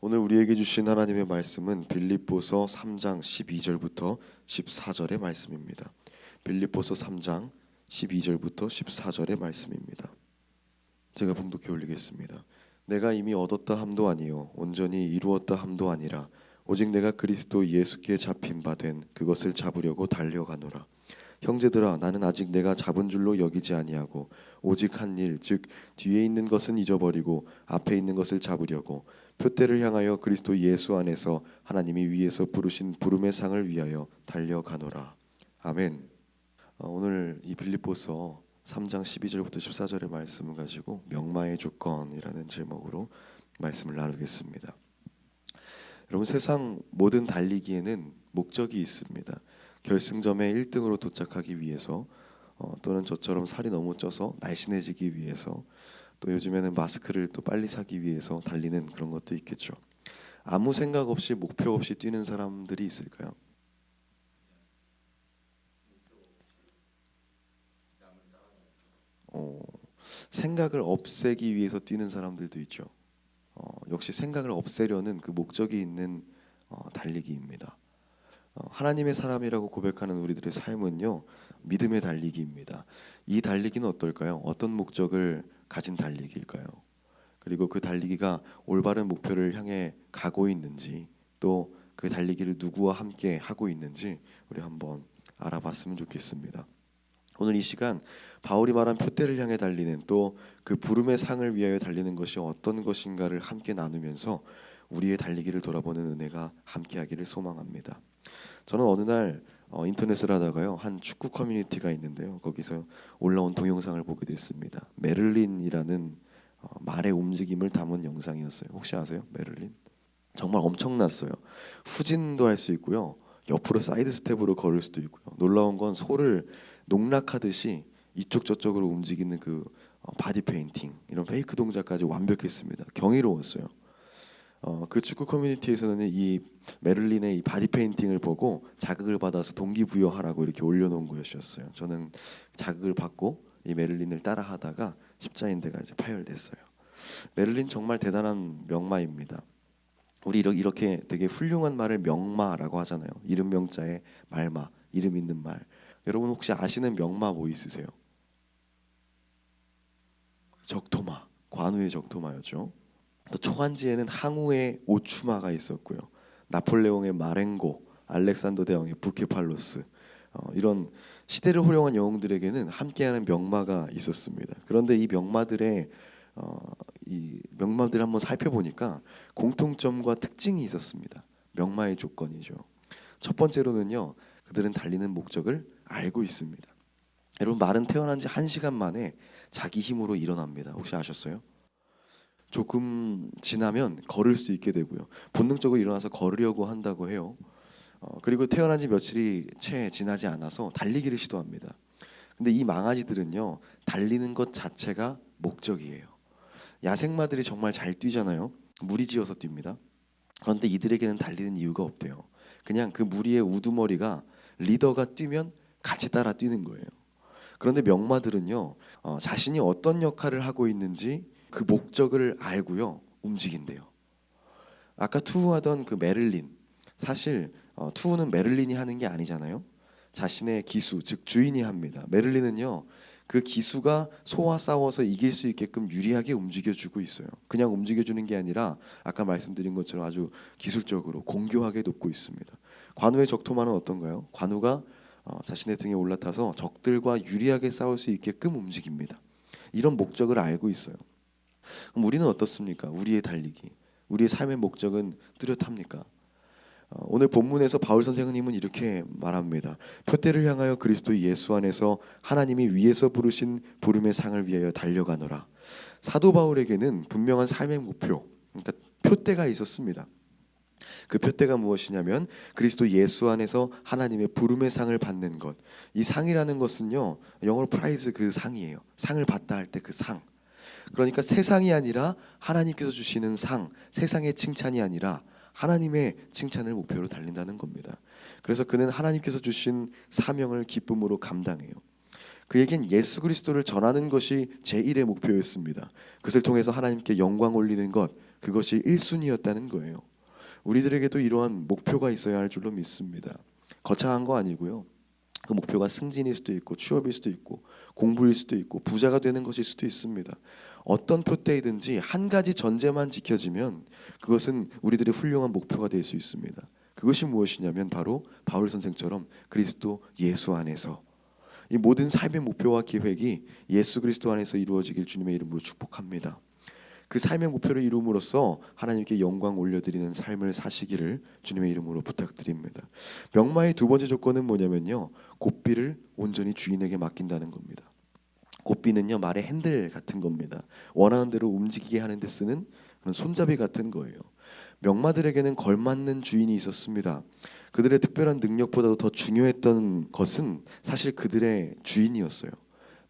오늘 우리에게 주신 하나님의 말씀은 빌립보서 3장 12절부터 14절의 말씀입니다. 빌립보서 3장 12절부터 14절의 말씀입니다. 제가 봉독해 올리겠습니다. 내가 이미 얻었다 함도 아니요 온전히 이루었다 함도 아니라 오직 내가 그리스도 예수께 잡힌 바 된 그것을 잡으려고 달려가노라. 형제들아, 나는 아직 내가 잡은 줄로 여기지 아니하고 오직 한 일, 즉 뒤에 있는 것은 잊어버리고 앞에 있는 것을 잡으려고 표대를 향하여 그리스도 예수 안에서 하나님이 위에서 부르신 부름의 상을 위하여 달려가노라. 아멘. 오늘 이 빌립보서 3장 12절부터 14절의 말씀을 가지고 명마의 조건이라는 제목으로 말씀을 나누겠습니다. 여러분, 세상 모든 달리기에는 목적이 있습니다. 결승점에 1등으로 도착하기 위해서, 또는 저처럼 살이 너무 쪄서 날씬해지기 위해서, 또 요즘에는 마스크를 또 빨리 사기 위해서 달리는 그런 것도 있겠죠. 아무 생각 없이 목표 없이 뛰는 사람들이 있을까요? 생각을 없애기 위해서 뛰는 사람들도 있죠. 역시 생각을 없애려는 그 목적이 있는 달리기입니다. 하나님의 사람이라고 고백하는 우리들의 삶은요, 믿음의 달리기입니다. 이 달리기는 어떨까요? 어떤 목적을 가진 달리기일까요? 그리고 그 달리기가 올바른 목표를 향해 가고 있는지, 또 그 달리기를 누구와 함께 하고 있는지 우리 한번 알아봤으면 좋겠습니다. 오늘 이 시간 바울이 말한 표대를 향해 달리는, 또 그 부름의 상을 위하여 달리는 것이 어떤 것인가를 함께 나누면서 우리의 달리기를 돌아보는 은혜가 함께하기를 소망합니다. 저는 어느 날 인터넷을 하다가요, 한 축구 커뮤니티가 있는데요, 거기서 올라온 동영상을 보게 됐습니다. 메를린이라는 말의 움직임을 담은 영상이었어요. 혹시 아세요? 메를린? 정말 엄청났어요. 후진도 할 수 있고요, 옆으로 사이드 스텝으로 걸을 수도 있고요. 놀라운 건 소를 농락하듯이 이쪽 저쪽으로 움직이는 그 바디 페인팅, 이런 페이크 동작까지 완벽했습니다. 경이로웠어요. 그 축구 커뮤니티에서는 이 메를린의 이 바디 페인팅을 보고 자극을 받아서 동기부여하라고 이렇게 올려놓은 것이었어요. 저는 자극을 받고 이 메를린을 따라하다가 십자인대가 이제 파열됐어요. 메를린 정말 대단한 명마입니다. 우리 이렇게 되게 훌륭한 말을 명마라고 하잖아요. 이름 명자에 말마, 이름 있는 말. 여러분 혹시 아시는 명마 뭐 있으세요? 적토마, 관우의 적토마였죠. 또 초간지에는 항우의 오추마가 있었고요. 나폴레옹의 마렌고, 알렉산더 대왕의 부케팔로스, 이런 시대를 호령한 영웅들에게는 함께하는 명마가 있었습니다. 그런데 이 명마들을 한번 살펴보니까 공통점과 특징이 있었습니다. 명마의 조건이죠. 첫 번째로는요, 그들은 달리는 목적을 알고 있습니다. 여러분, 말은 태어난 지 1시간 만에 자기 힘으로 일어납니다. 혹시 아셨어요? 조금 지나면 걸을 수 있게 되고요, 본능적으로 일어나서 걸으려고 한다고 해요. 그리고 태어난 지 며칠이 채 지나지 않아서 달리기를 시도합니다. 근데 이 망아지들은요, 달리는 것 자체가 목적이에요. 야생마들이 정말 잘 뛰잖아요. 무리지어서 뜁니다. 그런데 이들에게는 달리는 이유가 없대요. 그냥 그 무리의 우두머리가 리더가 뛰면 같이 따라 뛰는 거예요. 그런데 명마들은요, 자신이 어떤 역할을 하고 있는지 그 목적을 알고요, 움직인대요. 아까 투우하던 그 메를린, 사실 투우는 메를린이 하는 게 아니잖아요. 자신의 기수, 즉 주인이 합니다. 메를린은요, 그 기수가 소와 싸워서 이길 수 있게끔 유리하게 움직여주고 있어요. 그냥 움직여주는 게 아니라 아까 말씀드린 것처럼 아주 기술적으로 공교하게 돕고 있습니다. 관우의 적토마는 어떤가요? 관우가 자신의 등에 올라타서 적들과 유리하게 싸울 수 있게끔 움직입니다. 이런 목적을 알고 있어요. 그럼 우리는 어떻습니까? 우리의 달리기, 우리의 삶의 목적은 뚜렷합니까? 오늘 본문에서 바울 선생님은 이렇게 말합니다. 표대를 향하여 그리스도 예수 안에서 하나님이 위에서 부르신 부름의 상을 위하여 달려가노라. 사도 바울에게는 분명한 삶의 목표, 그러니까 표대가 있었습니다. 그 표대가 무엇이냐면 그리스도 예수 안에서 하나님의 부름의 상을 받는 것. 이 상이라는 것은요, 영어로 프라이즈, 그 상이에요. 상을 받다 할 때 그 상. 그러니까 세상이 아니라 하나님께서 주시는 상, 세상의 칭찬이 아니라 하나님의 칭찬을 목표로 달린다는 겁니다. 그래서 그는 하나님께서 주신 사명을 기쁨으로 감당해요. 그에겐 예수 그리스도를 전하는 것이 제1의 목표였습니다. 그것을 통해서 하나님께 영광 올리는 것, 그것이 1순위였다는 거예요. 우리들에게도 이러한 목표가 있어야 할 줄로 믿습니다. 거창한 거 아니고요. 그 목표가 승진일 수도 있고 취업일 수도 있고 공부일 수도 있고 부자가 되는 것일 수도 있습니다. 어떤 표대이든지 한 가지 전제만 지켜지면 그것은 우리들의 훌륭한 목표가 될 수 있습니다. 그것이 무엇이냐면 바로 바울 선생처럼 그리스도 예수 안에서 이 모든 삶의 목표와 계획이 예수 그리스도 안에서 이루어지길 주님의 이름으로 축복합니다. 그 삶의 목표를 이룸으로써 하나님께 영광 올려드리는 삶을 사시기를 주님의 이름으로 부탁드립니다. 명마의 두 번째 조건은 뭐냐면요, 고삐를 온전히 주인에게 맡긴다는 겁니다. 고삐는요, 말의 핸들 같은 겁니다. 원하는 대로 움직이게 하는 데 쓰는 그런 손잡이 같은 거예요. 명마들에게는 걸맞는 주인이 있었습니다. 그들의 특별한 능력보다도 더 중요했던 것은 사실 그들의 주인이었어요.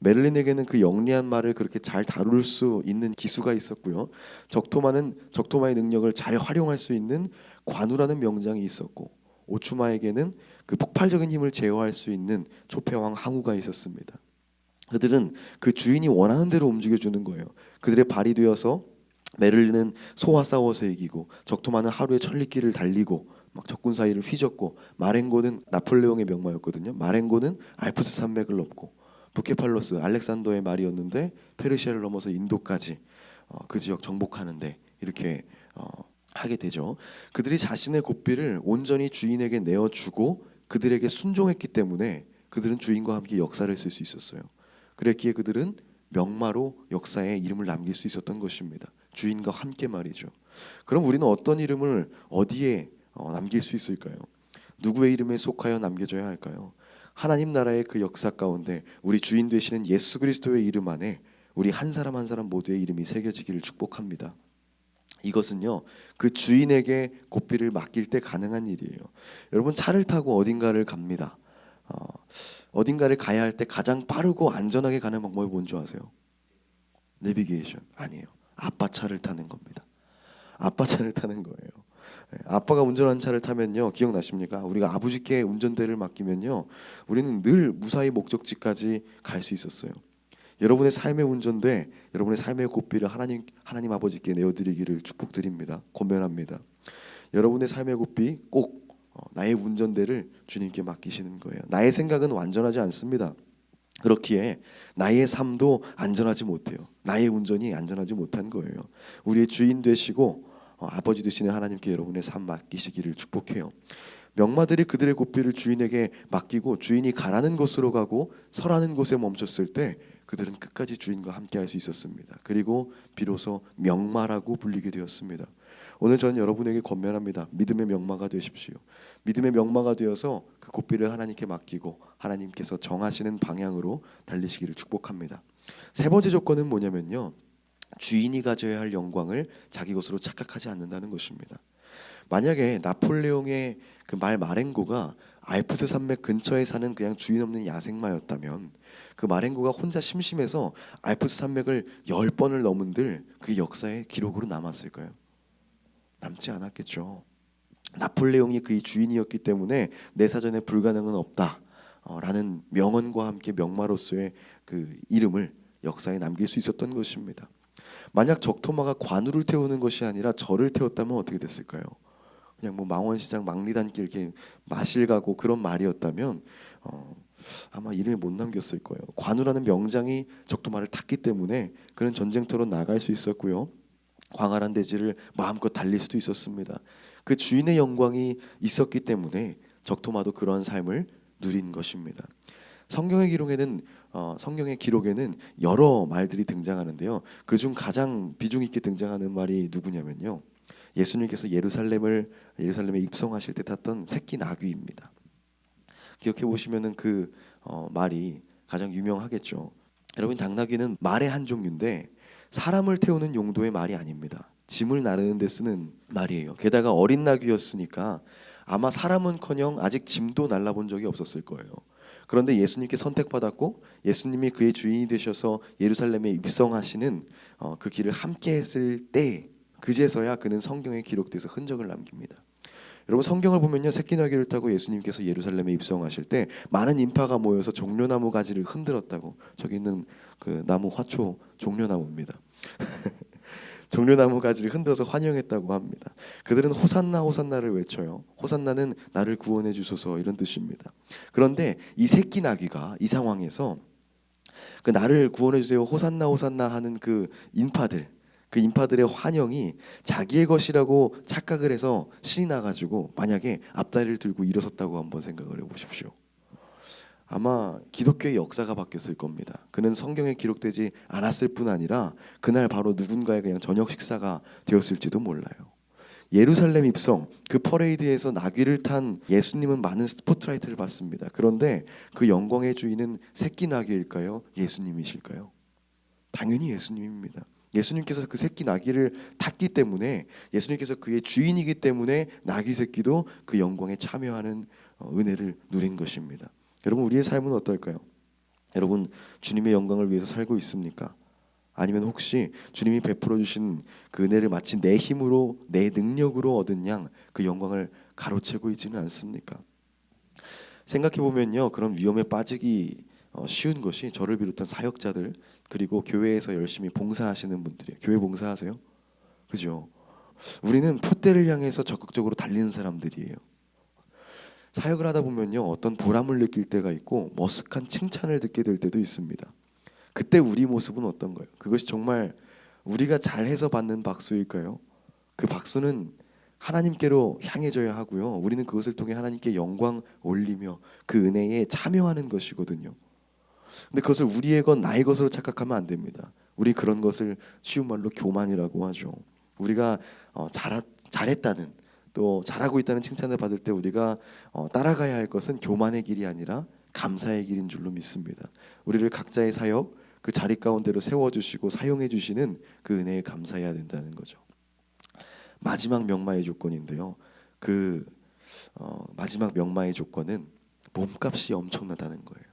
메를린에게는 그 영리한 말을 그렇게 잘 다룰 수 있는 기수가 있었고요. 적토마는 적토마의 능력을 잘 활용할 수 있는 관우라는 명장이 있었고, 오추마에게는 그 폭발적인 힘을 제어할 수 있는 초패왕 항우가 있었습니다. 그들은 그 주인이 원하는 대로 움직여주는 거예요. 그들의 발이 되어서 메를린은 소와 싸워서 이기고, 적토마는 하루에 천리길을 달리고 막 적군 사이를 휘젓고, 마렌고는 나폴레옹의 명마였거든요. 마렌고는 알프스 산맥을 넘고, 부케팔로스 알렉산더의 말이었는데 페르시아를 넘어서 인도까지 그 지역 정복하는데 이렇게 하게 되죠. 그들이 자신의 고삐를 온전히 주인에게 내어주고 그들에게 순종했기 때문에 그들은 주인과 함께 역사를 쓸 수 있었어요. 그랬기에 그들은 명마로 역사에 이름을 남길 수 있었던 것입니다. 주인과 함께 말이죠. 그럼 우리는 어떤 이름을 어디에 남길 수 있을까요? 누구의 이름에 속하여 남겨져야 할까요? 하나님 나라의 그 역사 가운데 우리 주인 되시는 예수 그리스도의 이름 안에 우리 한 사람 한 사람 모두의 이름이 새겨지기를 축복합니다. 이것은요, 그 주인에게 고삐를 맡길 때 가능한 일이에요. 여러분, 차를 타고 어딘가를 갑니다. 어딘가를 가야 할 때 가장 빠르고 안전하게 가는 방법이 뭔지 아세요? 내비게이션 아니에요. 아빠 차를 타는 겁니다. 아빠 차를 타는 거예요. 아빠가 운전하는 차를 타면요, 기억나십니까? 우리가 아버지께 운전대를 맡기면요, 우리는 늘 무사히 목적지까지 갈 수 있었어요. 여러분의 삶의 운전대, 여러분의 삶의 고삐를 하나님 아버지께 내어드리기를 축복드립니다. 권면합니다. 여러분의 삶의 고삐 꼭 나의 운전대를 주님께 맡기시는 거예요. 나의 생각은 완전하지 않습니다. 그렇기에 나의 삶도 안전하지 못해요. 나의 운전이 안전하지 못한 거예요. 우리의 주인 되시고 아버지 되시는 하나님께 여러분의 삶 맡기시기를 축복해요. 명마들이 그들의 고삐를 주인에게 맡기고 주인이 가라는 곳으로 가고 서라는 곳에 멈췄을 때 그들은 끝까지 주인과 함께 할 수 있었습니다. 그리고 비로소 명마라고 불리게 되었습니다. 오늘 저는 여러분에게 권면합니다. 믿음의 명마가 되십시오. 믿음의 명마가 되어서 그 고삐를 하나님께 맡기고 하나님께서 정하시는 방향으로 달리시기를 축복합니다. 세 번째 조건은 뭐냐면요, 주인이 가져야 할 영광을 자기 것으로 착각하지 않는다는 것입니다. 만약에 나폴레옹의 그 말 마렌고가 알프스 산맥 근처에 사는 그냥 주인 없는 야생마였다면 그 마렌고가 혼자 심심해서 알프스 산맥을 10번을 넘은들 그 역사의 기록으로 남았을까요? 남지 않았겠죠. 나폴레옹이 그의 주인이었기 때문에 내 사전에 불가능은 없다 라는 명언과 함께 명마로서의 그 이름을 역사에 남길 수 있었던 것입니다. 만약 적토마가 관우를 태우는 것이 아니라 저를 태웠다면 어떻게 됐을까요? 그냥 뭐 망원시장 망리단길 이렇게 마실 가고 그런 말이었다면 아마 이름이 못 남겼을 거예요. 관우라는 명장이 적토마를 탔기 때문에 그는 전쟁터로 나갈 수 있었고요. 광활한 대지를 마음껏 달릴 수도 있었습니다. 그 주인의 영광이 있었기 때문에 적토마도 그러한 삶을 누린 것입니다. 성경의 기록에는 여러 말들이 등장하는데요. 그중 가장 비중 있게 등장하는 말이 누구냐면요, 예수님께서 예루살렘에 입성하실 때 탔던 새끼 나귀입니다. 기억해 보시면은 그 말이 가장 유명하겠죠. 여러분, 당나귀는 말의 한 종류인데 사람을 태우는 용도의 말이 아닙니다. 짐을 나르는 데 쓰는 말이에요. 게다가 어린 나귀였으니까 아마 사람은커녕 아직 짐도 날라본 적이 없었을 거예요. 그런데 예수님께 선택받았고 예수님이 그의 주인이 되셔서 예루살렘에 입성하시는 그 길을 함께 했을 때 그제서야 그는 성경에 기록돼서 흔적을 남깁니다. 여러분 성경을 보면요, 새끼나귀를 타고 예수님께서 예루살렘에 입성하실 때 많은 인파가 모여서 종려나무 가지를 흔들었다고. 저기 있는 그 나무 화초 종려나무입니다. 종려나무 가지를 흔들어서 환영했다고 합니다. 그들은 호산나 호산나를 외쳐요. 호산나는 나를 구원해 주소서 이런 뜻입니다. 그런데 이 새끼 나귀가 이 상황에서 그 나를 구원해 주세요 호산나 호산나 하는 그 인파들의 환영이 자기의 것이라고 착각을 해서 신이 나가지고 만약에 앞다리를 들고 일어섰다고 한번 생각을 해보십시오. 아마 기독교의 역사가 바뀌었을 겁니다. 그는 성경에 기록되지 않았을 뿐 아니라 그날 바로 누군가의 그냥 저녁 식사가 되었을지도 몰라요. 예루살렘 입성, 그 퍼레이드에서 나귀를 탄 예수님은 많은 스포트라이트를 받습니다. 그런데 그 영광의 주인은 새끼 나귀일까요? 예수님이실까요? 당연히 예수님입니다. 예수님께서 그 새끼 나귀를 탔기 때문에, 예수님께서 그의 주인이기 때문에 나귀 새끼도 그 영광에 참여하는 은혜를 누린 것입니다. 여러분, 우리의 삶은 어떨까요? 여러분, 주님의 영광을 위해서 살고 있습니까? 아니면 혹시 주님이 베풀어 주신 그 은혜를 마치 내 힘으로, 내 능력으로 얻은 양 그 영광을 가로채고 있지는 않습니까? 생각해 보면요, 그런 위험에 빠지기 쉬운 것이 저를 비롯한 사역자들, 그리고 교회에서 열심히 봉사하시는 분들이에요. 교회 봉사하세요? 그죠? 우리는 풋대를 향해서 적극적으로 달리는 사람들이에요. 사역을 하다 보면요, 어떤 보람을 느낄 때가 있고 머쓱한 칭찬을 듣게 될 때도 있습니다. 그때 우리 모습은 어떤가요? 그것이 정말 우리가 잘해서 받는 박수일까요? 그 박수는 하나님께로 향해져야 하고요, 우리는 그것을 통해 하나님께 영광 올리며 그 은혜에 참여하는 것이거든요. 근데 그것을 우리의 것, 나의 것으로 착각하면 안 됩니다. 우리 그런 것을 쉬운 말로 교만이라고 하죠. 우리가 잘했다는, 또 잘하고 있다는 칭찬을 받을 때 우리가 따라가야 할 것은 교만의 길이 아니라 감사의 길인 줄로 믿습니다. 우리를 각자의 사역, 그 자리 가운데로 세워주시고 사용해 주시는 그 은혜에 감사해야 된다는 거죠. 마지막 명마의 조건인데요, 그 마지막 명마의 조건은 몸값이 엄청나다는 거예요.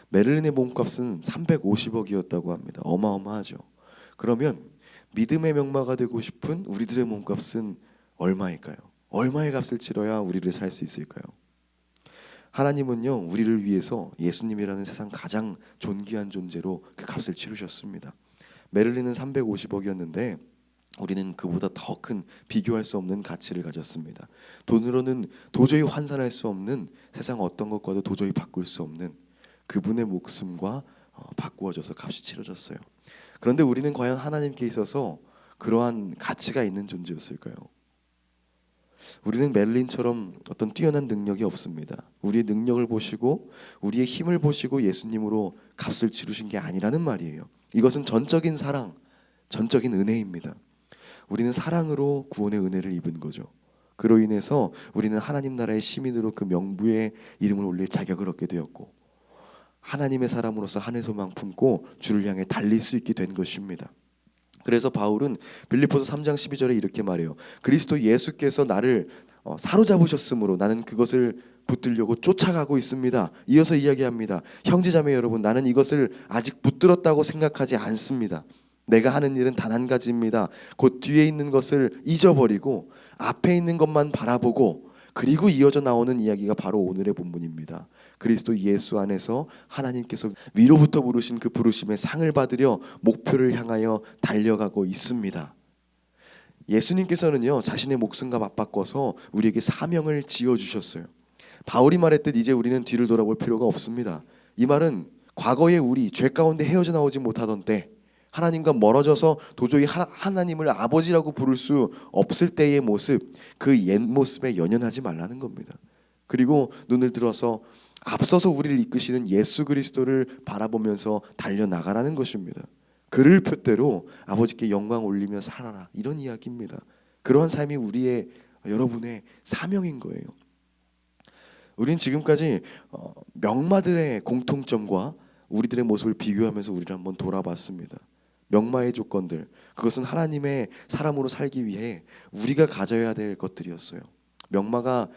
메를린의 몸값은 350억이었다고 합니다. 어마어마하죠. 그러면 믿음의 명마가 되고 싶은 우리들의 몸값은 얼마일까요? 얼마의 값을 치러야 우리를 살 수 있을까요? 하나님은요, 우리를 위해서 예수님이라는 세상 가장 존귀한 존재로 그 값을 치르셨습니다. 메를린은 350억이었는데 우리는 그보다 더 큰, 비교할 수 없는 가치를 가졌습니다. 돈으로는 도저히 환산할 수 없는, 세상 어떤 것과도 도저히 바꿀 수 없는 그분의 목숨과 바꾸어져서 값이 치러졌어요. 그런데 우리는 과연 하나님께 있어서 그러한 가치가 있는 존재였을까요? 우리는 메를린처럼 어떤 뛰어난 능력이 없습니다. 우리의 능력을 보시고 우리의 힘을 보시고 예수님으로 값을 치르신 게 아니라는 말이에요. 이것은 전적인 사랑, 전적인 은혜입니다. 우리는 사랑으로 구원의 은혜를 입은 거죠. 그로 인해서 우리는 하나님 나라의 시민으로 그 명부의 이름을 올릴 자격을 얻게 되었고, 하나님의 사람으로서 한해 소망 품고 주를 향해 달릴 수 있게 된 것입니다. 그래서 바울은 빌립보서 3장 12절에 이렇게 말해요. 그리스도 예수께서 나를 사로잡으셨으므로 나는 그것을 붙들려고 쫓아가고 있습니다. 이어서 이야기합니다. 형제자매 여러분, 나는 이것을 아직 붙들었다고 생각하지 않습니다. 내가 하는 일은 단 한 가지입니다. 곧 뒤에 있는 것을 잊어버리고 앞에 있는 것만 바라보고, 그리고 이어져 나오는 이야기가 바로 오늘의 본문입니다. 그리스도 예수 안에서 하나님께서 위로부터 부르신 그 부르심의 상을 받으려 목표를 향하여 달려가고 있습니다. 예수님께서는요, 자신의 목숨과 맞바꿔서 우리에게 사명을 지어주셨어요. 바울이 말했듯 이제 우리는 뒤를 돌아볼 필요가 없습니다. 이 말은 과거에 우리 죄 가운데 헤어져 나오지 못하던 때, 하나님과 멀어져서 도저히 하나님을 아버지라고 부를 수 없을 때의 모습, 그 옛 모습에 연연하지 말라는 겁니다. 그리고 눈을 들어서 앞서서 우리를 이끄시는 예수 그리스도를 바라보면서 달려나가라는 것입니다. 그를 표대로 아버지께 영광 올리며 살아라, 이런 이야기입니다. 그러한 삶이 우리의, 여러분의 사명인 거예요. 우린 지금까지 명마들의 공통점과 우리들의 모습을 비교하면서 우리를 한번 돌아봤습니다. 명마의 조건들, 그것은 하나님의 사람으로 살기 위해 우리가 가져야 될 것들이었어요. 명마가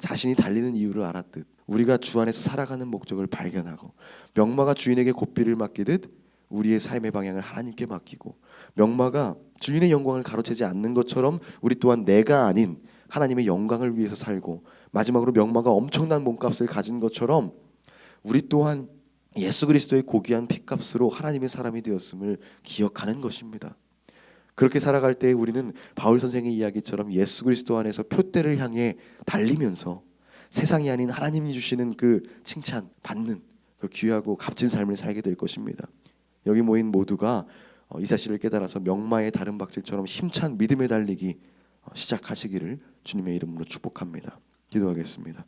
자신이 달리는 이유를 알았듯 우리가 주 안에서 살아가는 목적을 발견하고, 명마가 주인에게 고삐를 맡기듯 우리의 삶의 방향을 하나님께 맡기고, 명마가 주인의 영광을 가로채지 않는 것처럼 우리 또한 내가 아닌 하나님의 영광을 위해서 살고 마지막으로 명마가 엄청난 몸값을 가진 것처럼 우리 또한 예수 그리스도의 고귀한 피값으로 하나님의 사람이 되었음을 기억하는 것입니다. 그렇게 살아갈 때 우리는 바울 선생의 이야기처럼 예수 그리스도 안에서 표대를 향해 달리면서 세상이 아닌 하나님이 주시는 그 칭찬 받는 그 귀하고 값진 삶을 살게 될 것입니다. 여기 모인 모두가 이 사실을 깨달아서 명마의 다른 박질처럼 힘찬 믿음의 달리기 시작하시기를 주님의 이름으로 축복합니다. 기도하겠습니다.